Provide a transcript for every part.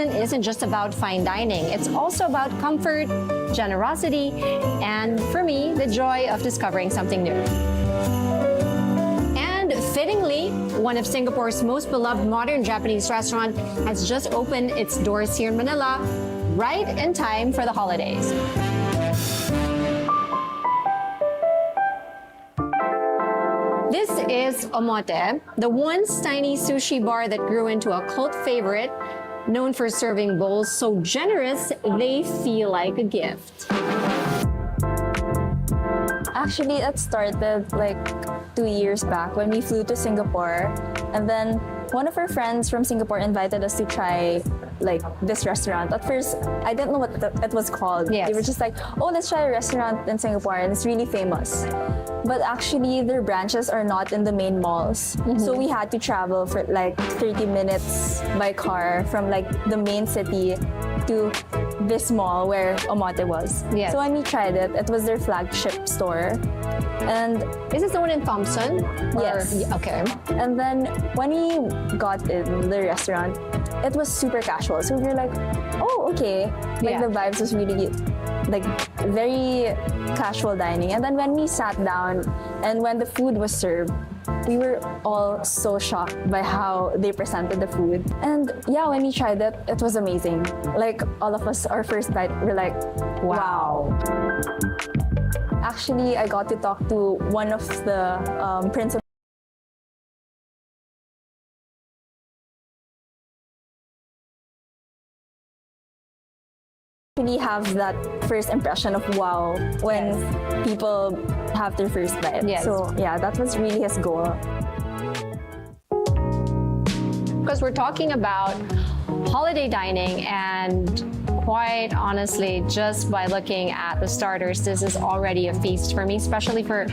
kitchen isn't just about fine dining. It's also about comfort, generosity, and for me, the joy of discovering something new. And fittingly, one of Singapore's most beloved modern Japanese restaurant has just opened its doors here in Manila, right in time for the holidays. This is Omote, the once tiny sushi bar that grew into a cult favorite, known for serving bowls so generous they feel like a gift. Actually, it started like 2 years back when we flew to Singapore, and then one of our friends from Singapore invited us to try like this restaurant. At first, I didn't know what it was called. Yes. They were just like, oh, let's try a restaurant in Singapore, and it's really famous. But actually, their branches are not in the main malls. So we had to travel for like 30 minutes by car from like the main city to this mall where Omote was. Yes. So when we tried it, it was their flagship store. And Is this the one in Thompson? Yes. Okay. and then when we got in the restaurant, it was super casual. So we were like, oh, okay. Like Yeah. the vibes was really like very casual dining. And then when we sat down and when the food was served, we were all so shocked by how they presented the food. And yeah, when we tried it, it was amazing. Like all of us, our first bite, we're like, wow. Actually, I got to talk to one of the principals. Really have that first impression of wow when people have their first bite. Yes. So yeah, that was really his goal. Because we're talking about holiday dining, and quite honestly, just by looking at the starters, this is already a feast for me, especially for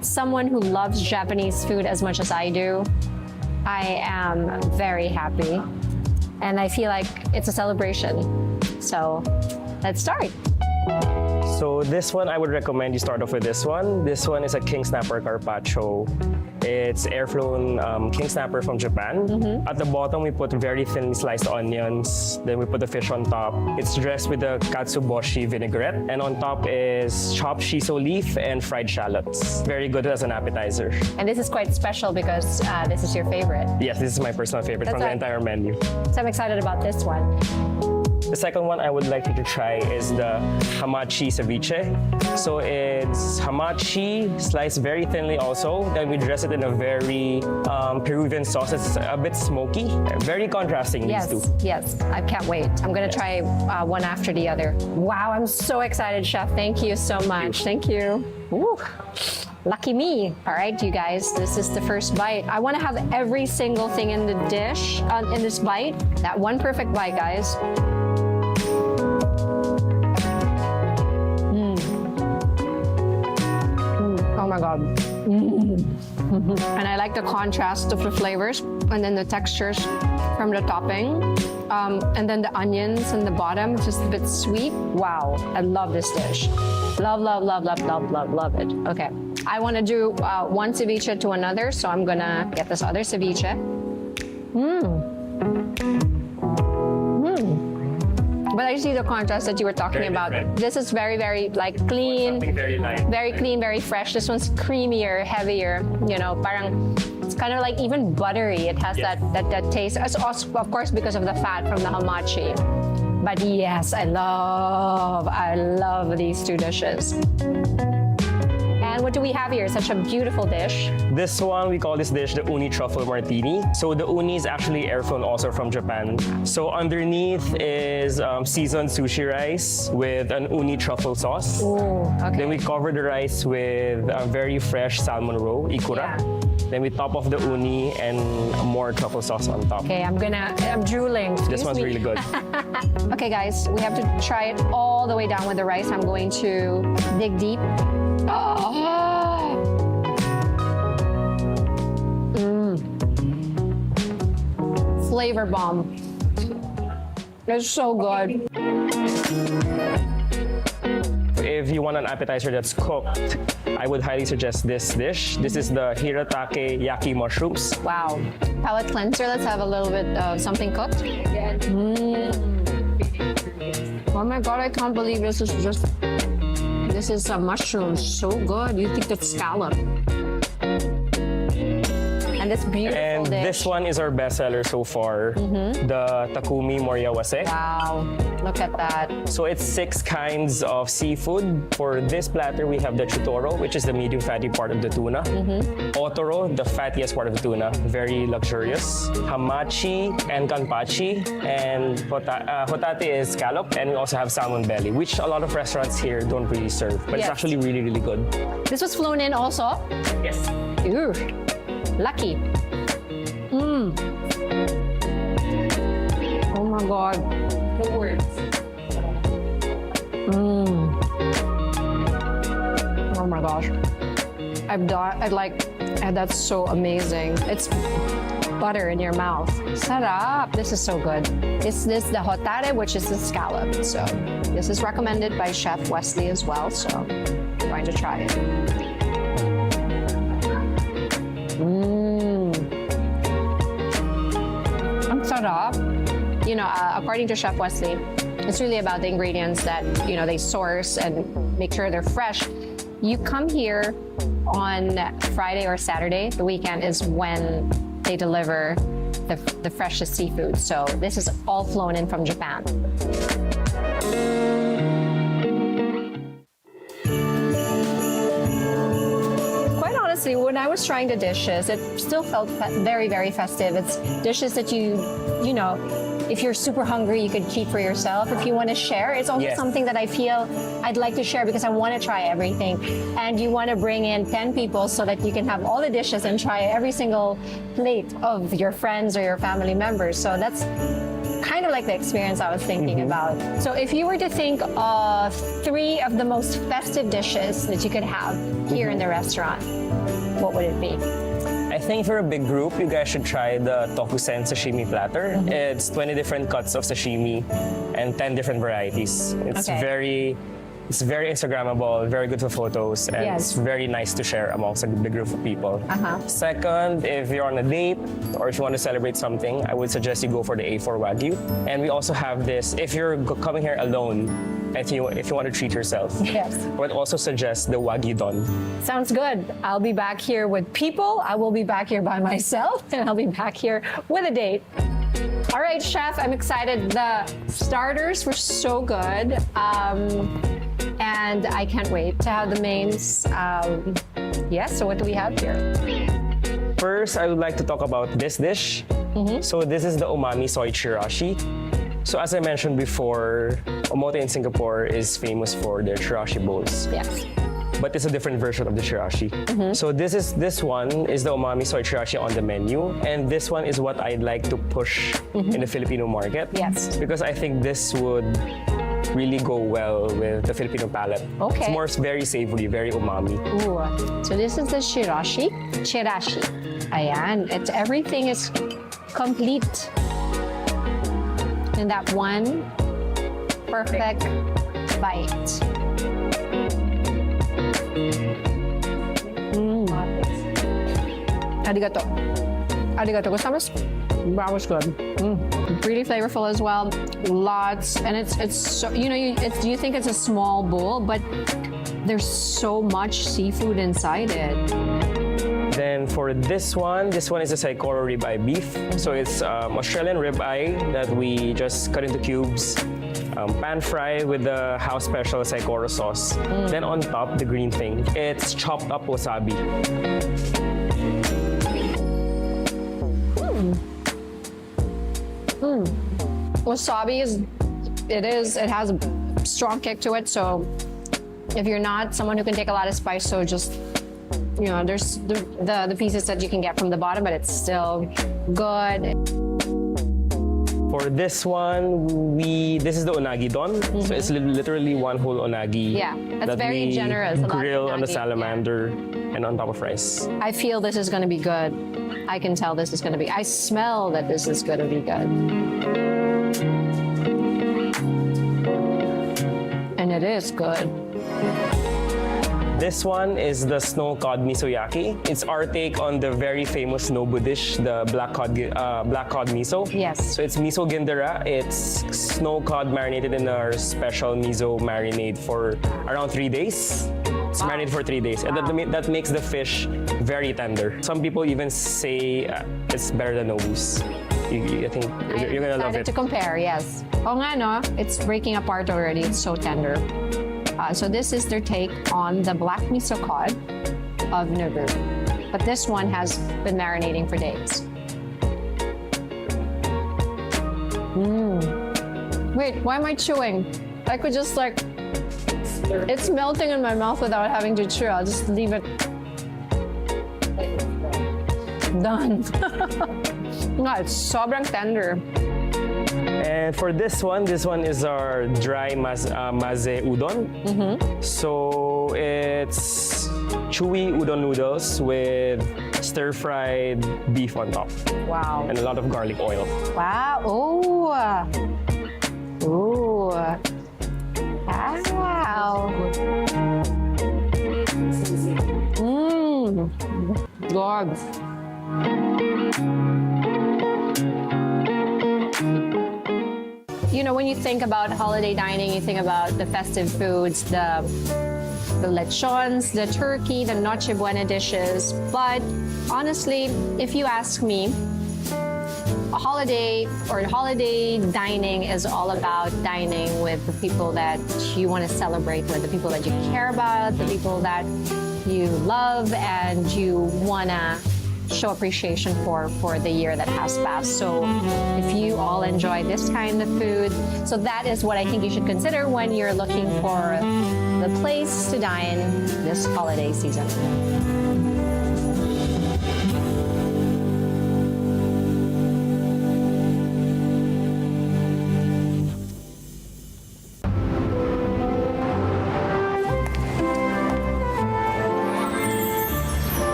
someone who loves Japanese food as much as I do. I am very happy, and I feel like it's a celebration. So let's start. So this one, I would recommend you start off with this one. This one is a King Snapper Carpaccio. It's air-flown King Snapper from Japan. At the bottom, we put very thinly sliced onions. Then we put the fish on top. It's dressed with the katsuboshi vinaigrette. And on top is chopped shiso leaf and fried shallots. Very good as an appetizer. And this is quite special because this is your favorite. Yes, this is my personal favorite from the right. entire menu. So I'm excited about this one. The second one I would like you to try is the hamachi ceviche. So it's hamachi sliced very thinly also. Then we dress it in a very Peruvian sauce. It's a bit smoky. Very contrasting, Yes, these two. yes, I can't wait. I'm gonna try one after the other. Wow, I'm so excited, Chef. Thank you so much. Thank you. Ooh, lucky me. All right, you guys, this is the first bite. I wanna have every single thing in the dish, in this bite. That one perfect bite, guys. Oh my God. And I like the contrast of the flavors and then the textures from the topping. And then the onions in the bottom, just a bit sweet. Wow, I love this dish. Love, love, love, love, love, love, love it. Okay, I want to do one ceviche to another, so I'm gonna get this other ceviche. But I see the contrast that you were talking Very about. different. This is very, very like clean. Something very light. Very clean, very fresh. This one's creamier, heavier. You know, parang it's kind of like even buttery. It has Yes. that taste. It's also, of course, because of the fat from the hamachi. But yes, I love these two dishes. And what do we have here? Such a beautiful dish. This one, we call this dish the Uni Truffle Martini. So the uni is actually air-flown also from Japan. So underneath is seasoned sushi rice with an uni truffle sauce. Ooh, okay. Then we cover the rice with a very fresh salmon roe, ikura. Yeah. Then we top off the uni and more truffle sauce on top. Okay, I'm drooling. This Excuse one's me. really good. Okay, guys, we have to try it all the way down with the rice. I'm going to dig deep. Flavor bomb. It's so good. If you want an appetizer that's cooked, I would highly suggest this dish. This is the hiratake yaki mushrooms. Wow. Palate cleanser. Let's have a little bit of something cooked. Oh my God, I can't believe this is a mushroom. So good. You think it's scallop. And this beautiful And dish. this one is our bestseller so far, the Takumi Moriawase. Wow, look at that. So it's 6 kinds of seafood. For this platter, we have the chutoro, which is the medium fatty part of the tuna. Otoro, the fattiest part of the tuna, very luxurious. Hamachi and kanpachi, and hotate is scallop, and we also have salmon belly, which a lot of restaurants here don't really serve, but it's Yes. actually really, really good. This was flown in also. Yes. Ooh, lucky. Oh my God. The words. Oh my gosh. That's so amazing. It's butter in your mouth. Sarap. This is so good. This the hotate, which is the scallop. So this is recommended by Chef Wesley as well. So I'm going to try it. Ang sarap. You know, according to Chef Wesley, it's really about the ingredients that, you know, they source and make sure they're fresh. You come here on Friday or Saturday. The weekend is when they deliver the freshest seafood. So this is all flown in from Japan. Quite honestly, when I was trying the dishes, it still felt very, very festive. It's dishes that you know, if you're super hungry, you could keep for yourself. If you want to share, it's also Yes. something that I feel I'd like to share because I want to try everything. And you want to bring in 10 people so that you can have all the dishes and try every single plate of your friends or your family members. So that's kind of like the experience I was thinking about. So if you were to think of 3 of the most festive dishes that you could have here in the restaurant, what would it be? I think for a big group, you guys should try the Tokusen sashimi platter. It's 20 different cuts of sashimi and 10 different varieties. It's Okay. very Instagrammable, very good for photos, and Yes. it's very nice to share amongst a big group of people. Second, if you're on a date or if you want to celebrate something, I would suggest you go for the A4 Wagyu. And we also have this, if you're coming here alone, if you want to treat yourself, Yes. I would also suggest the Wagyu Don. Sounds good. I'll be back here with people. I will be back here by myself, and I'll be back here with a date. All right, Chef, I'm excited. The starters were so good. And I can't wait to have the mains. Yes, so what do we have here? First, I would like to talk about this dish. So this is the umami soy chirashi. So as I mentioned before, Omote in Singapore is famous for their chirashi bowls. Yes. But it's a different version of the chirashi. So this one is the umami soy chirashi on the menu, and this one is what I'd like to push in the Filipino market. Yes. Because I think this would really go well with the Filipino palate. Okay. It's more very savory, very umami. Ooh. So this is the Chirashi. Chirashi. Ayan. Everything is complete in that one perfect bite. Arigato. Arigato gozaimasu. That was good. Really flavorful as well. Lots, and it's so, you know, you think it's a small bowl, but there's so much seafood inside it. Then for this one is a Saikoro ribeye beef. So it's Australian ribeye that we just cut into cubes, pan fry with the house special Saikoro sauce. Then on top, the green thing, it's chopped up wasabi. Wasabi it has a strong kick to it. So if you're not someone who can take a lot of spice, so just, you know, there's the pieces that you can get from the bottom, but it's still good. For this one, this is the unagi don. So it's literally one whole unagi. Yeah, that's that very we generous. A lot of grill on the unagi, salamander and on top of rice. I feel this is going to be good. I can tell this is going to be. I smell that this is going to be good. And it is good. This one is the snow cod misoyaki. It's our take on the very famous Nobu dish, the black cod miso. Yes. So it's miso gindera. It's snow cod marinated in our special miso marinade for around 3 days. It's marinated for 3 days, and that makes the fish very tender. Some people even say it's better than Nobu's. I think you're gonna love it. To compare, yes. Oh nga no, it's breaking apart already. It's so tender. So this is their take on the black miso cod of Nobu. But this one has been marinating for days. Wait, why am I chewing? I could just like, it's melting in my mouth without having to chew. I'll just leave it. Done. No, it's sobrang tender. And for this one is our dry maze udon. So it's chewy udon noodles with stir-fried beef on top. Wow. And a lot of garlic oil. Wow. Ooh. Ooh. Wow. God. You know, when you think about holiday dining, you think about the festive foods, the lechons, the turkey, the Noche Buena dishes. But honestly, if you ask me, holiday dining is all about dining with the people that you want to celebrate with, the people that you care about, the people that you love, and you want to show appreciation for the year that has passed. So if you all enjoy this kind of food, so that is what I think you should consider when you're looking for the place to dine this holiday season.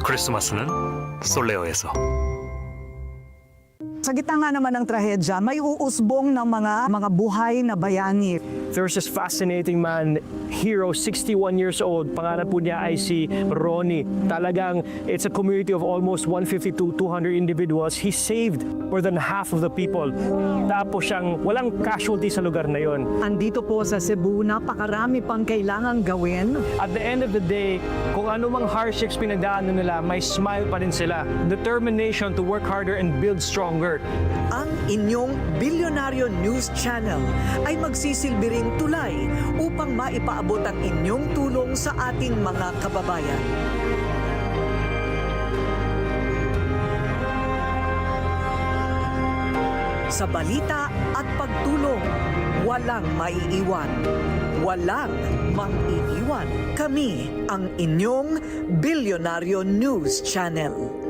크리스마스는 솔레어에서. Sa gitna nga naman ng trahedya, may uusbong ng mga buhay na bayani. There's this fascinating man, hero, 61 years old. Pangalan po niya ay si Ronnie. Talagang, it's a community of almost 150 to 200 individuals. He saved more than half of the people. Tapos siyang walang casualty sa lugar na yon. Andito po sa Cebu, napakarami pang kailangang gawin. At the end of the day, kung ano mang hardships pinagdaanan nila, may smile pa rin sila. Determination to work harder and build stronger. Ang inyong Bilyonaryo News Channel ay magsisilbi ring tulay upang maipaabot ang inyong tulong sa ating mga kababayan. Sa balita at pagtulong, walang maiiwan. Walang mang-iiwan. Kami ang inyong Bilyonaryo News Channel.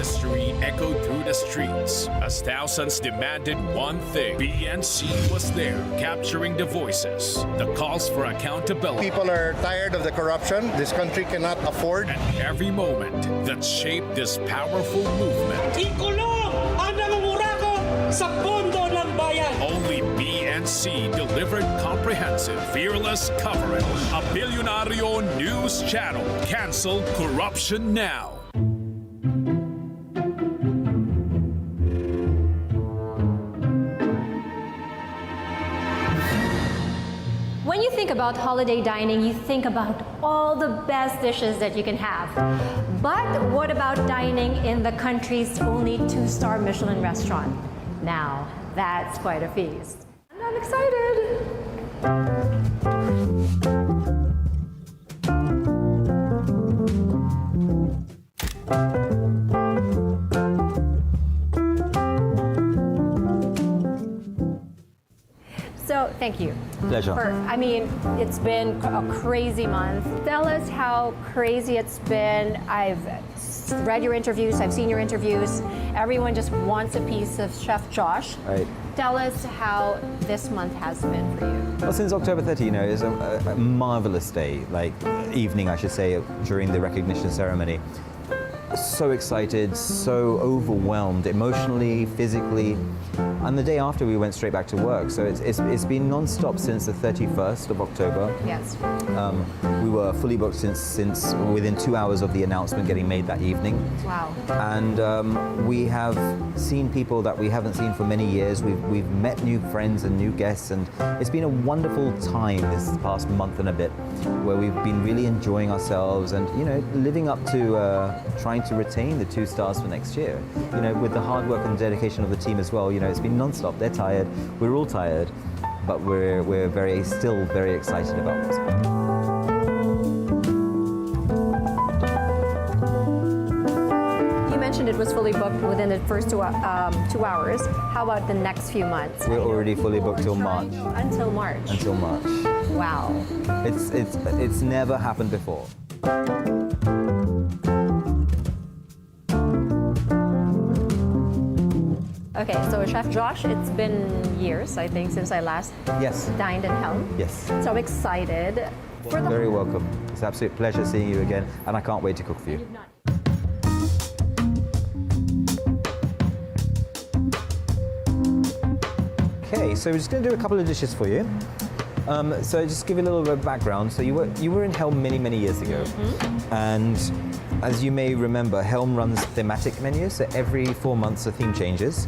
History echoed through the streets as thousands demanded one thing. BNC was there, capturing the voices, the calls for accountability. People are tired of the corruption this country cannot afford. And every moment that shaped this powerful movement. Ikulong ang nangungurako sa pondo ng bayan. Only BNC delivered comprehensive, fearless coverage. A Bilyonaryo News Channel. Cancel corruption now. When you think about holiday dining, you think about all the best dishes that you can have. But what about dining in the country's only 2-star Michelin restaurant? Now, that's quite a feast. And I'm excited. So, thank you. Pleasure. I mean, it's been a crazy month. Tell us how crazy it's been. I've read your interviews, I've seen your interviews. Everyone just wants a piece of Chef Josh. Right. Tell us how this month has been for you. Well, since October 30, you know, is a marvelous day, like evening, I should say, during the recognition ceremony. So excited, so overwhelmed, emotionally, physically. And the day after, we went straight back to work. So it's been non-stop since the 31st of October. Yes. We were fully booked since within 2 hours of the announcement getting made that evening. Wow. And we have seen people that we haven't seen for many years. We've met new friends and new guests, and it's been a wonderful time this past month and a bit, where we've been really enjoying ourselves and, you know, living up to trying to retain the 2 stars for next year. You know, with the hard work and dedication of the team as well. You know, it's been non-stop. They're tired. We're all tired, but we're still very excited about this. You mentioned it was fully booked within the first 2 hours. How about the next few months? We're already fully booked till March. Until March. Until March. Wow. It's never happened before. Okay, so Chef Josh, it's been years, I think, since I last dined in Helm. Yes. So excited. For the Very welcome. It's an absolute pleasure seeing you again, and I can't wait to cook for you. Okay, so we're just going to do a couple of dishes for you. So just give you a little bit of background. So you were in Helm many years ago, and as you may remember, Helm runs thematic menus. So every 4 months, the theme changes.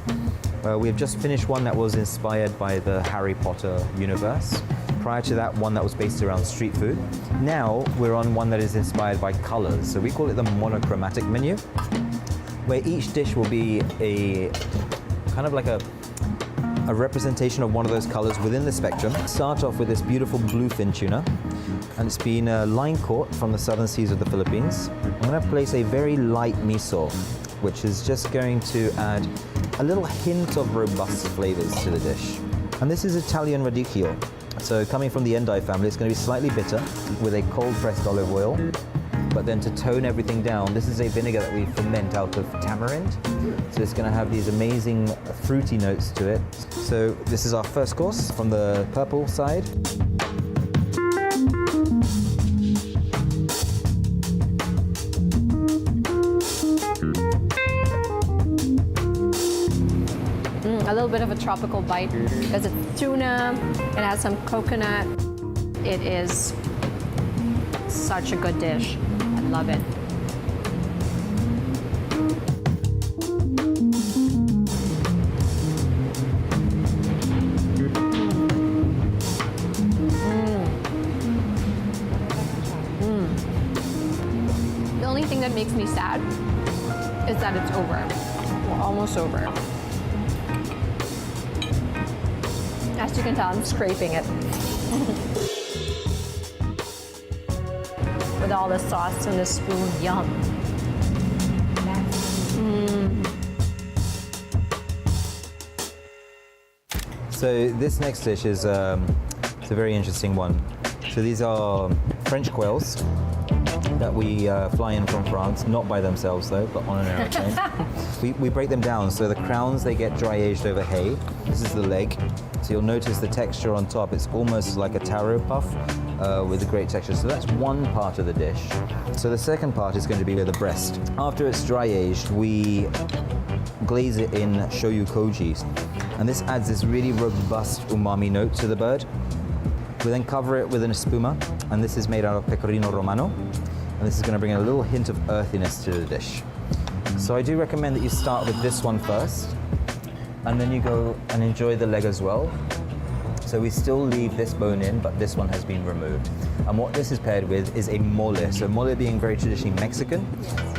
We've just finished one that was inspired by the Harry Potter universe. Prior to that, one that was based around street food. Now we're on one that is inspired by colors. So we call it the Monochromatic menu, where each dish will be a kind of like a representation of one of those colors within the spectrum. Start off with this beautiful bluefin tuna, and it's been line caught from the southern seas of the Philippines. I'm going to place a very light miso, which is just going to add a little hint of robust flavors to the dish. And this is Italian radicchio. So coming from the endive family, it's going to be slightly bitter with a cold pressed olive oil. But then to tone everything down, this is a vinegar that we ferment out of tamarind. So it's going to have these amazing fruity notes to it. So this is our first course from the purple side. A little bit of a tropical bite because it's tuna, it has some coconut. It is such a good dish. I love it. The only thing that makes me sad is that it's over. We're almost over. As you can tell, I'm scraping it. With all the sauce and the spoon, yum. So this next dish is it's a very interesting one. So these are French quails that we fly in from France, not by themselves though, but on an aeroplane. we break them down, so the crowns, they get dry aged over hay. This is the leg. So you'll notice the texture on top, it's almost like a taro puff with a great texture. So that's one part of the dish. So the second part is going to be the breast. After it's dry aged, we glaze it in shoyu koji. And this adds this really robust umami note to the bird. We then cover it with an espuma, and this is made out of pecorino romano. And this is going to bring a little hint of earthiness to the dish. So I do recommend that you start with this one first, and then you go and enjoy the leg as well. So we still leave this bone in, but this one has been removed. And what this is paired with is a mole. So mole being very traditionally Mexican,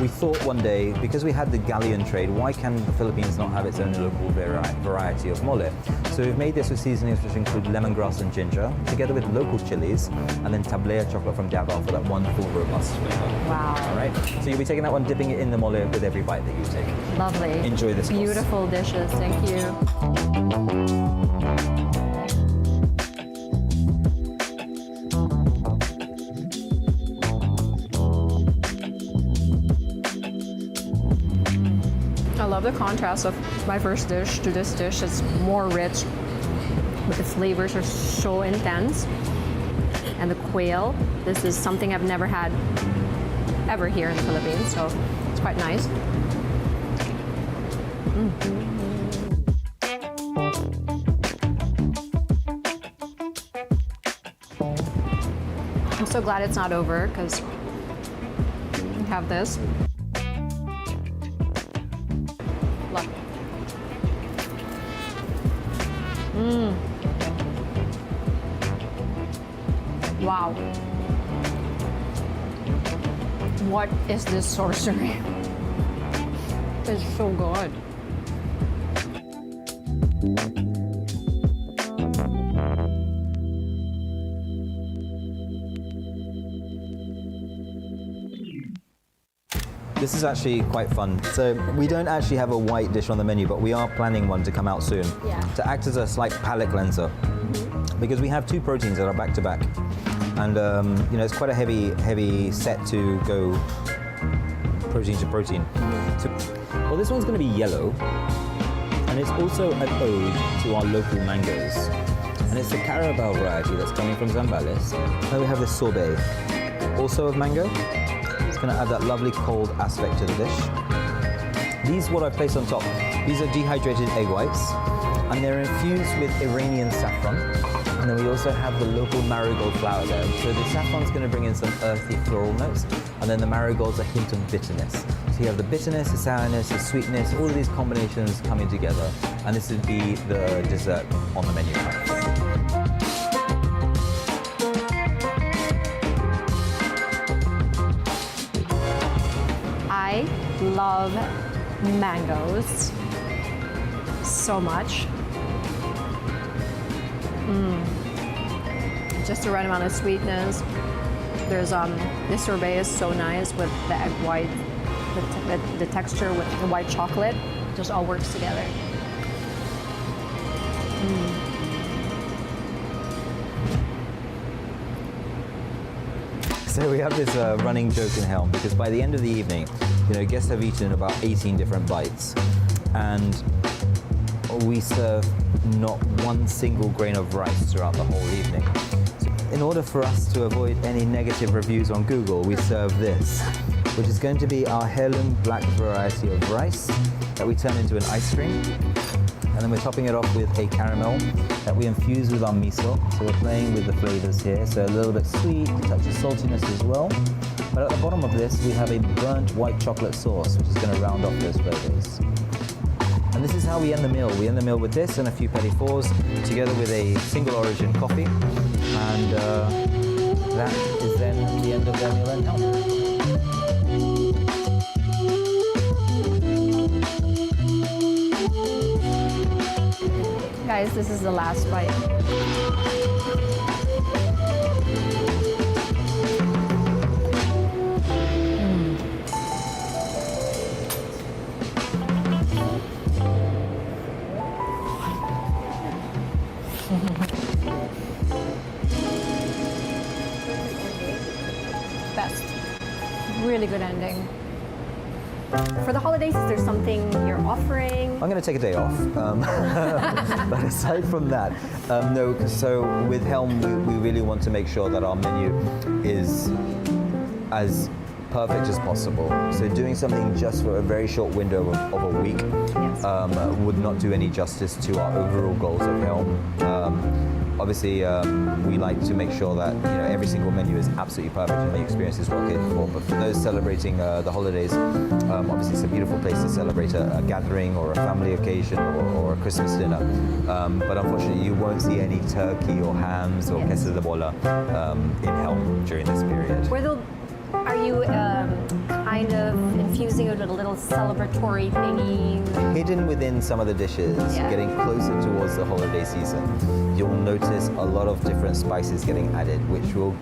we thought one day, because we had the galleon trade, why can the Philippines not have its own local variety of mole? So we've made this with seasonings which include lemongrass and ginger, together with local chilies, and then tablea chocolate from Davao for that wonderful robust flavor. Wow. All right, so you'll be taking that one, dipping it in the mole with every bite that you take. Lovely. Enjoy this course. Beautiful dishes, thank you. the contrast of my first dish to this dish. It's more rich, but the flavors are so intense. And the quail, this is something I've never had ever here in the Philippines, so it's quite nice. I'm so glad it's not over because we have this. Look. Wow. What is this sorcery? It's so good. This is actually quite fun. So we don't actually have a white dish on the menu, but we are planning one to come out soon to act as a slight palate cleanser. Because we have two proteins that are back to back. And you know, it's quite a heavy set to go protein to protein. So, well, this one's going to be yellow, and it's also an ode to our local mangoes. And it's the Carabao variety that's coming from Zambales. Then we have the sorbet, also of mango. It's going to add that lovely cold aspect to the dish. These, what I placed on top, these are dehydrated egg whites, and they're infused with Iranian saffron. And then we also have the local marigold flower there. So the saffron's going to bring in some earthy floral notes, and then the marigold's a hint of bitterness. So you have the bitterness, the sourness, the sweetness, all of these combinations coming together, and this would be the dessert on the menu. I love mangoes so much. Just the right amount of sweetness. There's this sorbet is so nice with the egg white, the texture with the white chocolate, just all works together. So we have this running joke in Helm, because by the end of the evening, you know, guests have eaten about 18 different bites, and we serve not one single grain of rice throughout the whole evening. So in order for us to avoid any negative reviews on Google, we serve this, which is going to be our Helm black variety of rice that we turn into an ice cream. And then we're topping it off with a caramel that we infuse with our miso. So we're playing with the flavors here. So a little bit sweet, a touch of saltiness as well. But at the bottom of this, we have a burnt white chocolate sauce, which is going to round off those flavors. And this is how we end the meal. We end the meal with this and a few petit fours, together with a single origin coffee. And that is then the end of their meal in Helm. Guys, this is the last bite. Best. Really good ending. For the holidays, is there something you're offering? I'm going to take a day off. But aside from that, no, so with Helm, we really want to make sure that our menu is as perfect as possible. So doing something just for a very short window of a week would not do any justice to our overall goals of Helm. Obviously, we like to make sure that every single menu is absolutely perfect and the experience is well catered for. But for those celebrating the holidays, obviously it's a beautiful place to celebrate a gathering or a family occasion or a Christmas dinner. But unfortunately, you won't see any turkey or hams or queso de bola in Helm during this period. Are you kind of infusing it with a little celebratory thingy? Hidden within some of the dishes, getting closer towards the holiday season, you'll notice a lot of different spices getting added, which will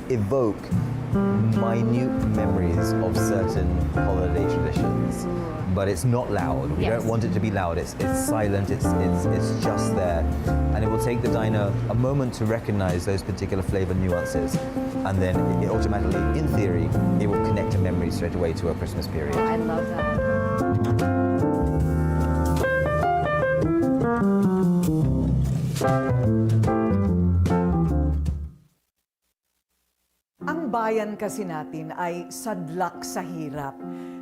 evoke minute memories of certain holiday traditions. But it's not loud. We don't want it to be loud. It's silent. It's just there, and it will take the diner a moment to recognize those particular flavor nuances, and then it automatically, in theory, it will connect a memory straight away to a Christmas period. I love that. Ang bayan kasi natin ay sadlak sa hirap.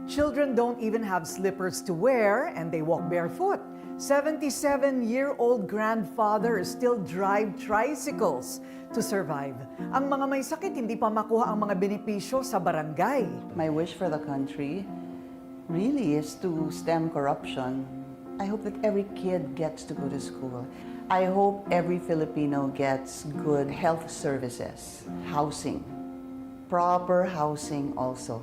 Children don't even have slippers to wear and they walk barefoot. 77-year-old grandfathers still drive tricycles to survive. Ang mga may sakit hindi pa makuha ang mga benepisyo sa barangay. My wish for the country really is to stem corruption. I hope that every kid gets to go to school. I hope every Filipino gets good health services, housing, proper housing also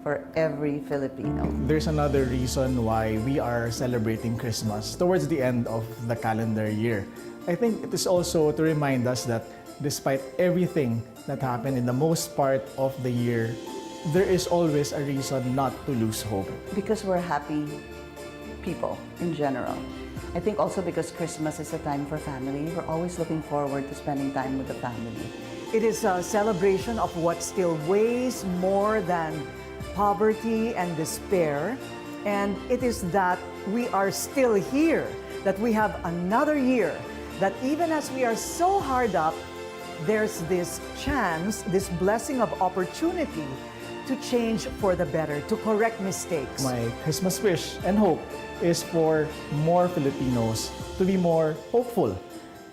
for every Filipino. There's another reason why we are celebrating Christmas towards the end of the calendar year. I think it is also to remind us that despite everything that happened in the most part of the year, there is always a reason not to lose hope. Because we're happy people in general. I think also because Christmas is a time for family. We're always looking forward to spending time with the family. It is a celebration of what still weighs more than poverty and despair. And it is that we are still here, that we have another year, that even as we are so hard up, there's this chance, this blessing of opportunity to change for the better, to correct mistakes. My Christmas wish and hope is for more Filipinos to be more hopeful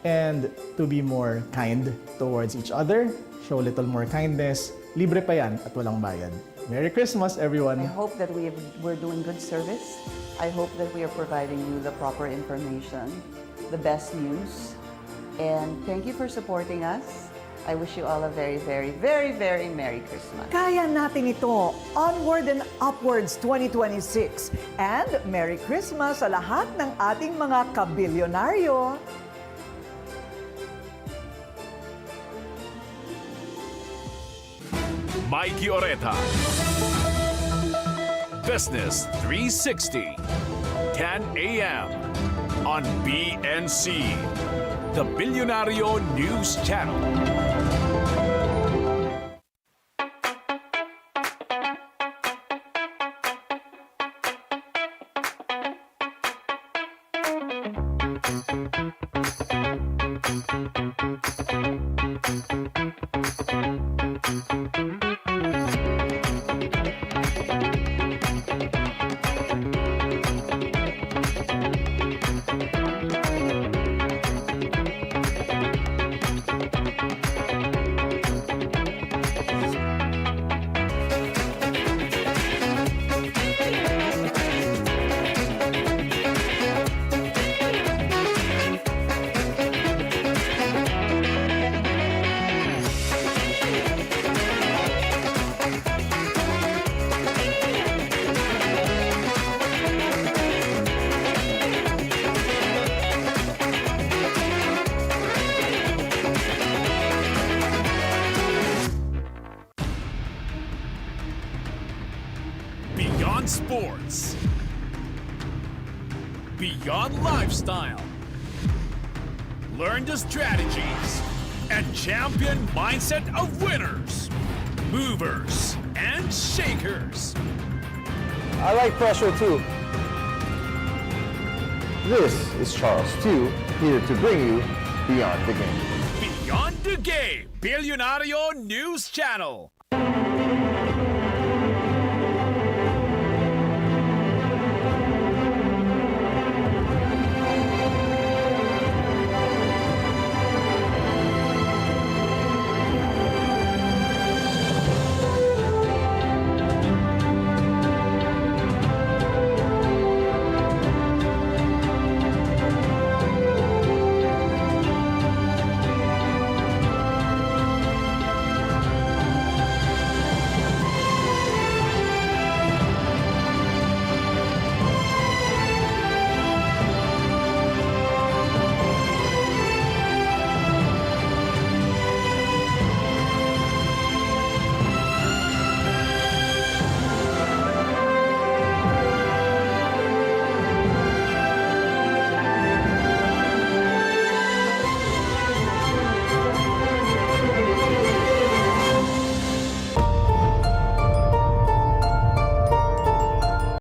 and to be more kind towards each other, show a little more kindness. Libre pa yan at walang bayad. Merry Christmas, everyone! I hope that we're doing good service. I hope that we are providing you the proper information, the best news. And thank you for supporting us. I wish you all a very, very, very, very Merry Christmas. Kaya natin ito. Onward and Upwards 2026. And Merry Christmas sa lahat ng ating mga kabilyonaryo. Mikey Oreta. Business 360. 10 a.m. on BNC, the Billionario News Channel. Beyond sports, beyond lifestyle, learn the strategies and champion mindset of winners, movers, and shakers. I like pressure too. This is Charles 2, here to bring you Beyond the Game. Beyond the Game, Billionario News Channel.